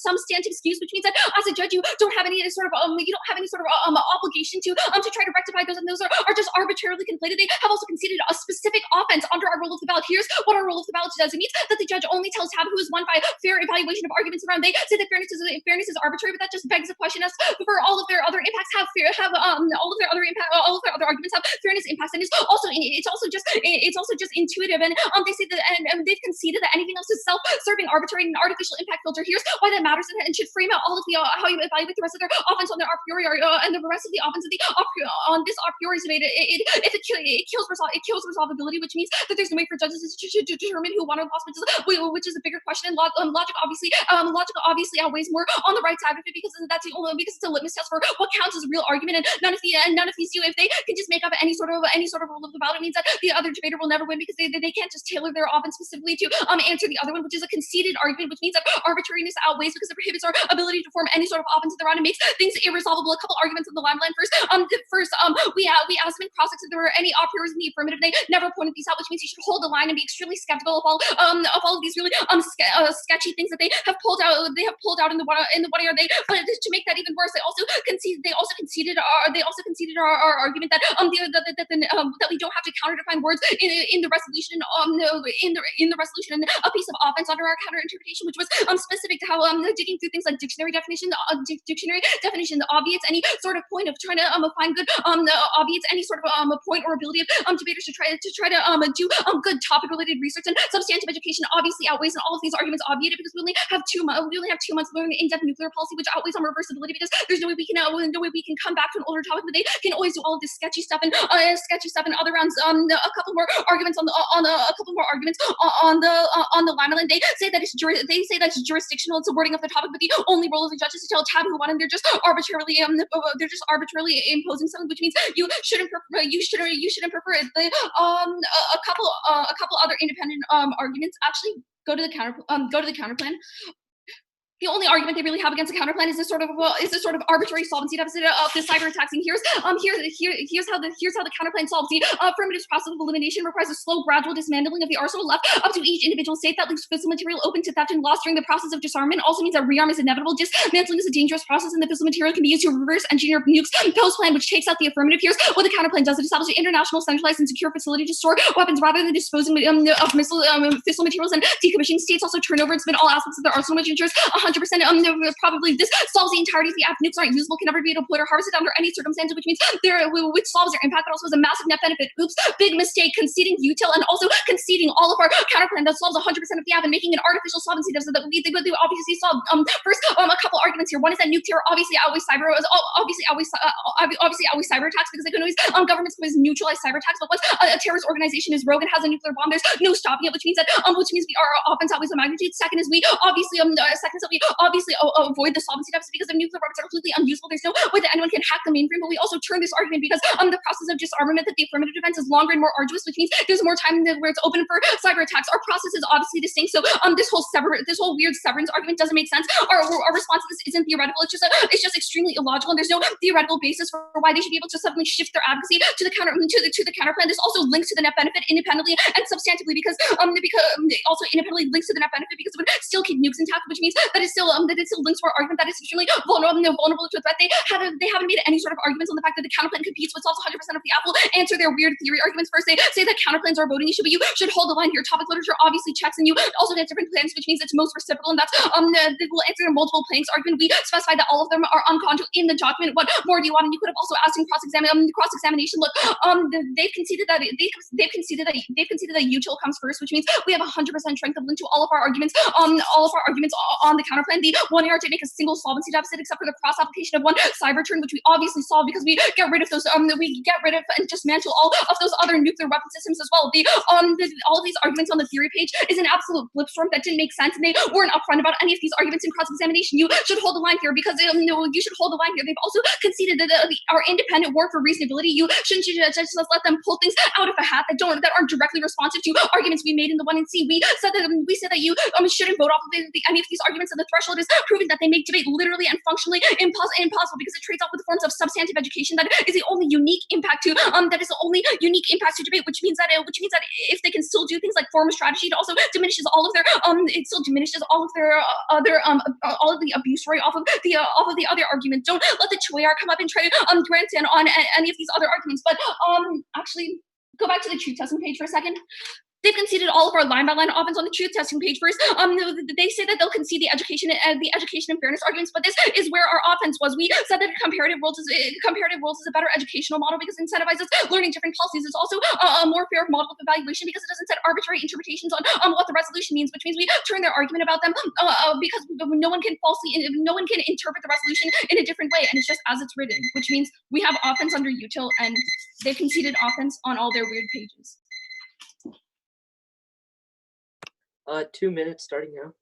substantive excuse, which means that as a judge you don't have any sort of obligation to try to rectify those, and those are just arbitrarily conflated. They have also conceded a specific offense under our rule of the ballot. Here's what our rule of the ballot does. It means that the judge only tells tab who is won by fair evaluation of arguments around. They say that fairness is arbitrary, but that just begs the question as for all of their other impacts all of their other arguments have fairness impacts, and it's also just intuitive. And they say that and they've conceded that anything else is self-serving, arbitrary, and artificial impact filter. Here's why that matters and should frame out all of the how you evaluate the rest of their offense on their a priori and the rest of the offense of the on this a priori is made. If it kills resolvability, which means that there's no way for judges to determine who won or lost, which is a bigger question. And logic obviously outweighs more on the right side of it because it's a litmus test for what counts as a real argument. And none of these do. If they can just make up any sort of rule of the ballot, it means that the other debater will never win because they can't just tailor their offense specifically to answer the other one, which is a conceded argument, which means that arbitrariness outweighs because it prohibits our ability to form any sort of offense at the round and makes things irresolvable. A couple arguments on the line first. We asked them in cross if there were any a prioris in the affirmative. They never pointed these out, which means you should hold the line and be extremely skeptical of all of these really sketchy things that they have pulled out. They have pulled out in the one year. But to make that even worse, they also conceded our argument that that we don't have to counter define words in the resolution in the resolution and a piece of offense under our counter interpretation, which was specific to how digging through things like dictionary definitions obviates any sort of point of trying to find good obviates any sort of point or ability of debaters to try to do good topic related research, and substantive education obviously outweighs, and all of these arguments obviated because we only have 2 months learning in-depth nuclear policy, which outweighs on reversibility because there's no way we can come back to an older topic, but they can always do all of this sketchy stuff and other rounds. A couple more arguments on the Lima. They say that it's jurisdictional. It's a wording of the topic, but the only role of the judge is to tell tab who move on, and they're just arbitrarily imposing something, which means you shouldn't prefer the a couple other independent arguments actually go to the counter plan. The only argument they really have against the counterplan is this sort of arbitrary solvency deficit of the cyber attacks. And here's how the counterplan solves. The affirmative process of elimination requires a slow, gradual dismantling of the arsenal left up to each individual state that leaves fissile material open to theft and loss during the process of disarmament. Also means that rearm is inevitable. Dismantling is a dangerous process, and the fissile material can be used to reverse engineer nukes. Post plan, which takes out the affirmative. Here's what the counterplan does: it establishes an international, centralized, and secure facility to store weapons rather than disposing of fissile materials and decommissioning. States also turn over and spend all aspects of their arsenal, which ensures 100% probably this solves the entirety of the app. Nukes aren't usable, can never be deployed or harvested under any circumstance, which means which solves their impact, but also has a massive net benefit. Oops, big mistake, conceding util and also conceding all of our counterplan that solves 100% of the app and making an artificial solvency deficit that we obviously solve. First, a couple arguments here. One is that nuke terror obviously outweighs cyber attacks because they can always governments can always neutralize cyber attacks. But once a terrorist organization is rogue and has a nuclear bomb, there's no stopping it, which means we are offense outweighs the magnitude. Second is we obviously avoid the solvency deficit because the nuclear weapons are completely unusable. There's no way that anyone can hack the mainframe. But we also turn this argument because the process of disarmament, that the affirmative defense is longer and more arduous, which means there's more time where it's open for cyber attacks. Our process is obviously distinct. So this whole weird severance argument doesn't make sense. Our response to this isn't theoretical. It's just extremely illogical, and there's no theoretical basis for why they should be able to suddenly shift their advocacy to the counterplan. This also links to the net benefit independently and substantively because it also independently links to the net benefit because it would still keep nukes intact, which means that it still links to our argument that it's extremely vulnerable to a threat. They haven't made any sort of arguments on the fact that the counterplan competes with solves 100% of the app. Will answer their weird theory arguments first. They say that counterplans are a voting issue, but you should hold the line here. Topic literature obviously checks, and you also get different plans, which means it's most reciprocal, and that's they will answer their multiple planks argument. We specify that all of them are uncontrolled in the document. What more do you want? And you could have also asked in cross-examination. Look, they've conceded that util comes first, which means we have 100% strength of link to all of our arguments on the counterplan. The 1 AR didn't make a single solvency deficit except for the cross application of one cyber turn, which we obviously solve because we get rid of those and dismantle all of those other nuclear weapon systems as well. All of these arguments on the theory page is an absolute blipstorm that didn't make sense, and they weren't upfront about any of these arguments in cross-examination. You should hold the line here because you should hold the line here. They've also conceded that our independent work for reasonability. You shouldn't just let them pull things out of a hat that aren't directly responsive to arguments we made in the 1 and C. We said that you shouldn't vote off of any of these arguments, and the threshold is proving that they make debate literally and functionally impossible because it trades off with forms of substantive education that is the only unique impact to debate, which means that if they can still do things like form a strategy, it also diminishes all of their all of the abuse rate off of the other argument. Don't let the 2AR come up and try to grant in on any of these other arguments. But actually go back to the truth testing page for a second. They've conceded all of our line-by-line offense on the truth testing page first. They say that they'll concede the education and fairness arguments, but this is where our offense was. We said that comparative rules is a better educational model because it incentivizes learning different policies. It's also a more fair model of evaluation because it doesn't set arbitrary interpretations on what the resolution means, which means we turn their argument about them because no one can interpret the resolution in a different way, and it's just as it's written, which means we have offense under util, and they've conceded offense on all their weird pages. 2 minutes starting now.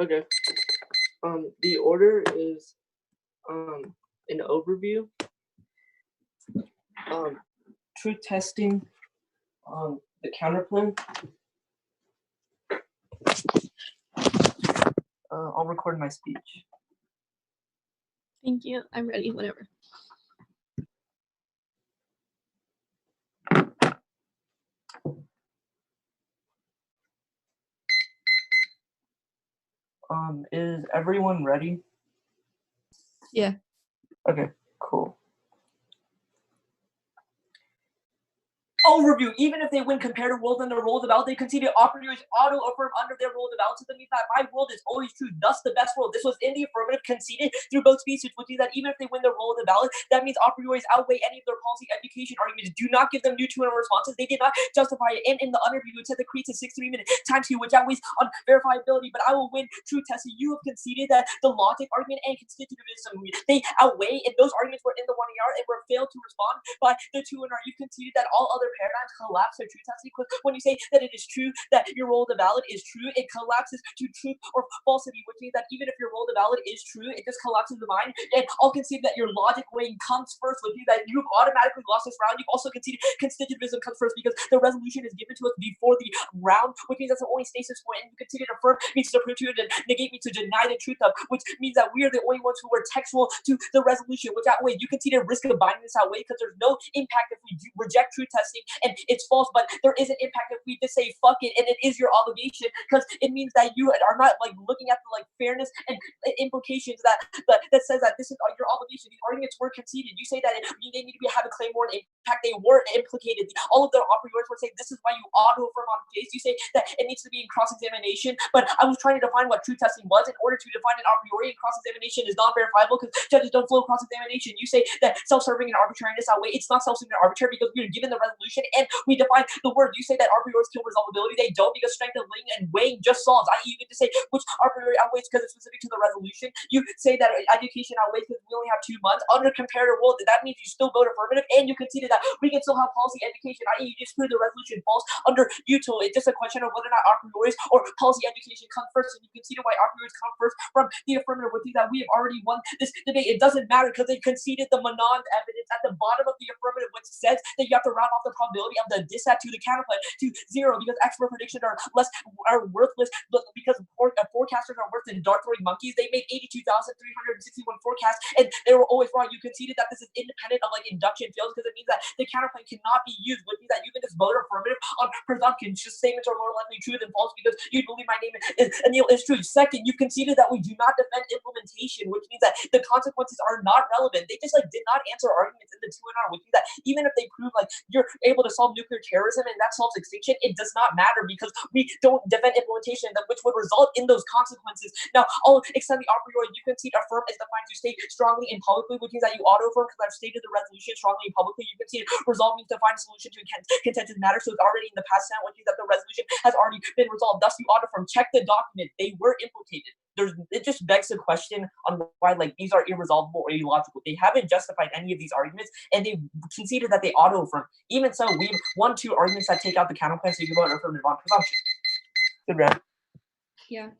Okay. The order is an overview, truth testing, the counterplan. I'll record my speech. Thank you. I'm ready whenever. Is everyone ready? Yeah. Okay, cool. Overview. Even if they win comparative world and their role of valid, they continue to operate auto affirm under their role of valid. So that means that my world is always true, thus the best world. This was in the affirmative conceded through both species, which means that even if they win their role of the valid, that means a priori's outweigh any of their policy education arguments. Do not give them new two responses. They did not justify it. And in the underview, it said that creates a 6-3-minute time to which outweighs on verifiability. But I will win true testing. You have conceded that the logic argument and constitutivism, they outweigh, and those arguments were in the 1 ER and were failed to respond by the 2 NR. You've conceded that all other paradigms collapse their truth testing. When you say that it is true that your role of the valid is true, it collapses to truth or falsity, which means that even if your role of the valid is true, it just collapses the mind. And I'll concede that your logic weighing comes first, which means that you've automatically lost this round. You've also conceded constitutivism comes first because the resolution is given to us before the round, which means that's the only stasis point. And you continue to affirm means to prove to and negate means to deny the truth of, which means that we are the only ones who are textual to the resolution, which that way you concede a risk of binding this outweigh because there's no impact if we reject truth testing and it's false, but there is an impact if we just say fuck it and it is your obligation, because it means that you are not like looking at the like fairness and implications that says that this is your obligation. These arguments were conceded. You say that they need to have a claim more impact. They were implicated. All of their operators would say this is why you auto affirm on case. You say that it needs to be in cross-examination, but I was trying to define what truth testing was in order to define an a priori, and cross-examination is not verifiable because judges don't flow cross-examination. You say that self-serving and arbitrariness outweigh. It's not self-serving and arbitrary because we are given the resolution and we define the word. You say that a priori's kill resolvability. They don't, because strength of link and weighing just solves. I.e., you get to say which a priori outweighs because it's specific to the resolution. You say that education outweighs because we only have 2 months. Under comparative world, that means you still vote affirmative, and you conceded that we can still have policy education. I.e., you just proved the resolution false. Under util, it's just a question of whether or not a priori's or policy education comes first, and you conceded why a priori's come first from the affirmative, which means that we have already won this debate. It doesn't matter because they conceded the Manon evidence at the bottom of the affirmative, which says that you have to round off the probability of the dissat to the counterplan to 0 because expert predictions are worthless because forecasters are worse than dart-throwing monkeys. They made 82,361 forecasts and they were always wrong. You conceded that this is independent of like induction fields because it means that the counterplan cannot be used, which means that you can just vote affirmative on presumptions. Just statements are more likely true than false because you believe my name is Anil is true. Second, you conceded that we do not defend implementation, which means that the consequences are not relevant. They just like did not answer arguments in the 2NR, which means that even if they prove like you're able to solve nuclear terrorism and that solves extinction, it does not matter because we don't defend implementation, which would result in those consequences. Now, I'll extend the a priori. You concede affirm is defined to state strongly and publicly, which means that you auto affirm because I've stated the resolution strongly and publicly. You concede resolve means to find a solution to a contentious matter, so it's already in the past tense, which means that the resolution has already been resolved. Thus, you auto affirm. Check the document; they were implicated. It just begs the question on why like these are irresolvable or illogical. They haven't justified any of these arguments, and they conceded that they auto affirm. Even so, we've won 2 arguments that take out the counterplan, so you can vote affirmative on presumption. Good round. Yeah.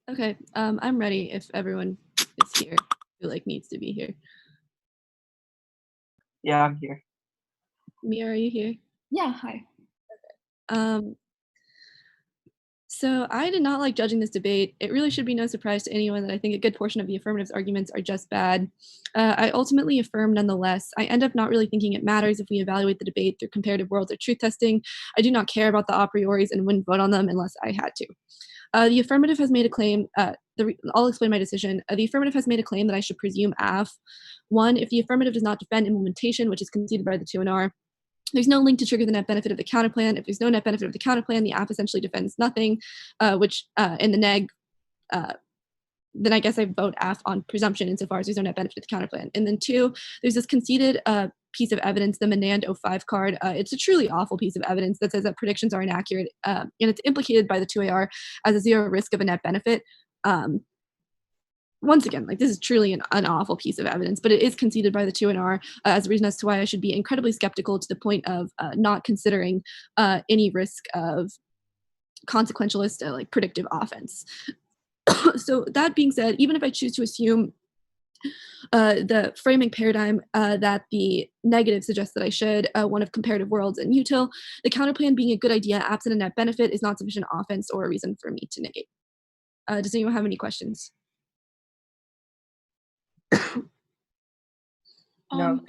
Okay, I'm ready if everyone is here who needs to be here. Yeah, I'm here. Mia, are you here? Yeah, hi. So I did not like judging this debate. It really should be no surprise to anyone that I think a good portion of the affirmative's arguments are just bad. I ultimately affirm nonetheless. I end up not really thinking it matters if we evaluate the debate through comparative worlds or truth testing. I do not care about the a prioris and wouldn't vote on them unless I had to. The affirmative has made a claim. I'll explain my decision. The affirmative has made a claim that I should presume AF. One, if the affirmative does not defend implementation, which is conceded by the 2 and R, there's no link to trigger the net benefit of the counterplan. If there's no net benefit of the counterplan, the app essentially defends nothing, which in the neg, then I guess I vote AF on presumption insofar as there's no net benefit of the counterplan. And then 2, there's this conceded piece of evidence, the Menand 05 card. It's a truly awful piece of evidence that says that predictions are inaccurate, and it's implicated by the 2AR as a zero risk of a net benefit. Once again, this is truly an awful piece of evidence, but it is conceded by the 2 and R as a reason as to why I should be incredibly skeptical to the point of not considering any risk of consequentialist predictive offense. So that being said, even if I choose to assume the framing paradigm that the negative suggests that I should, one of comparative worlds and util, the counterplan being a good idea absent a net benefit is not sufficient offense or a reason for me to negate. Does anyone have any questions? No,